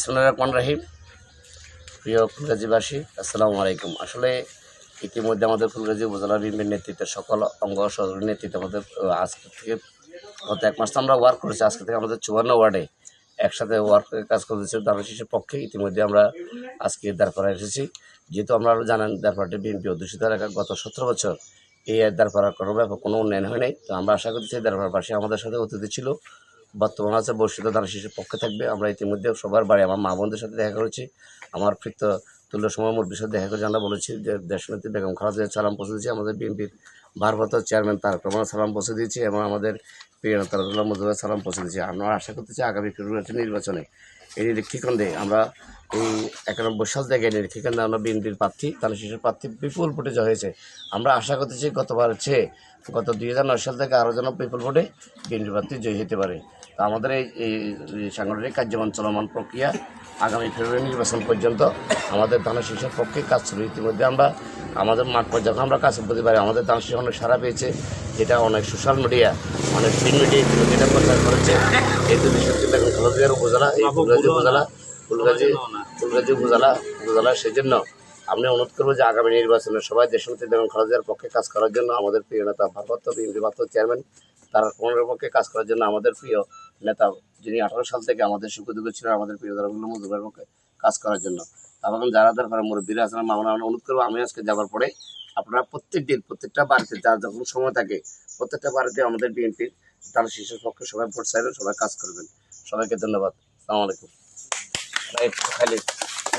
বিসমিল্লাহির রহমানির রহিম। প্রিয় ফুলগাজীবাসী, আসসালামু আলাইকুম। আসলে ইতিমধ্যে আমাদের ফুলগাজী উপজেলা বিএনপির নেতৃত্বে সকল অঙ্গ সহযোগীর নেতৃত্বে আমাদের আজকে থেকে গত 1 মাস তো আমরা ওয়ার্ক করেছি। আজকে থেকে আমাদের 54 ওয়ার্ডে একসাথে কাজ করতেছি দানশীষের পক্ষে। ইতিমধ্যে আমরা আজকে দাঁড়পাড়া এসেছি। যেহেতু আমরা জানেন দাঁড়পাড়াটি বিএনপি অধ্যুষিত এলাকা, গত 17 বছর এই দাঁড়পাড়ার কোনো ব্যাপার কোনো উন্নয়ন হয় নাই। তো আমরা আশা করতেছি দাঁড়পাড়াবাসী আমাদের সাথে অতিথি ছিল, বর্তমানে আছে বর্ষিত দানশীষের পক্ষে থাকবে। আমরা ইতিমধ্যে সবার বাড়ি আমার মা বোনদের সাথে দেখা করেছি, আমার পৃথ তুল্য সময় মুরব্বীর সাথে দেখা করেছি। আমরা বলেছি যে দেশনেত্রী বেগম খালেদা জিয়ার সালাম পৌঁছে দিয়েছি, আমাদের বিএনপির ভারপ্রাপ্ত চেয়ারম্যান তারেক রহমানের সালাম পৌঁছে দিয়েছি এবং আমাদের প্রিয় নেতা রাজুল্লাহ মজুরের সালাম পৌঁছে দিয়েছি। আমরা আশা করতেছি আগামী ফেব্রুয়ারি নির্বাচনে এই নিরীক্ষিকন্দে আমরা এই 91 সাল থেকে নিরীক্ষিকন্দে আমরা বিএনপির প্রার্থী দানশীষের প্রার্থী বিপুল ভোটে জয় হয়েছে। আমরা আশা করতেছি গতবার চেয়ে গত 2009 সাল থেকে আরও যেন বিপুল ভোটে বিএনপি প্রার্থী জয়ী হতে পারে। তো আমাদের এই সাংগঠনিক কার্যক্রম চলমান প্রক্রিয়া আগামী ফেব্রুয়ারি নির্বাচন পর্যন্ত আমাদের দানশীষের পক্ষে কাজ শুরু। ইতিমধ্যে আমরা আমাদের মাঠ পর্যায়ে আমরা কাজ করতে পারি। আমাদের দানশীষ অনেক সাড়া পেয়েছে, যেটা অনেক সোশ্যাল মিডিয়া অনেক প্রিন্ট মিডিয়া ইতিমধ্যে এটা প্রচার করেছে। এই দেশনেত্রী বেগম খালেদা জিয়ার উপজেলা, এই ফুলগাজী উপজেলা সেজন্য আমি অনুরোধ করবো যে আগামী নির্বাচনে সবাই দেশনেত্রী বেগম খালেদা জিয়ার পক্ষে কাজ করার জন্য, আমাদের প্রিয় নেতা ভারপ্রাপ্ত বিএনপি চেয়ারম্যান তারেক রহমানের পক্ষে কাজ করার জন্য, আমাদের প্রিয় নেতা যিনি 18 সাল থেকে আমাদের সুখ দুঃখ ছিলেন আমাদের প্রিয় রাজুল্লাহ মজুরের পক্ষে কাজ করার জন্য। এবং যারা দরকার মুরব্বীরা আছেন আমরা অনুরোধ করবো, আমি আজকে যাওয়ার পরে আপনারা প্রত্যেক দিন প্রত্যেকটা বাড়িতে যার যখন সময় থাকে প্রত্যেকটা বাড়িতে আমাদের বিএনপির দানশীষের পক্ষে সবাই ভোট চাইবেন, সবাই কাজ করবেন। সবাইকে ধন্যবাদ। আসসালামু আলাইকুম।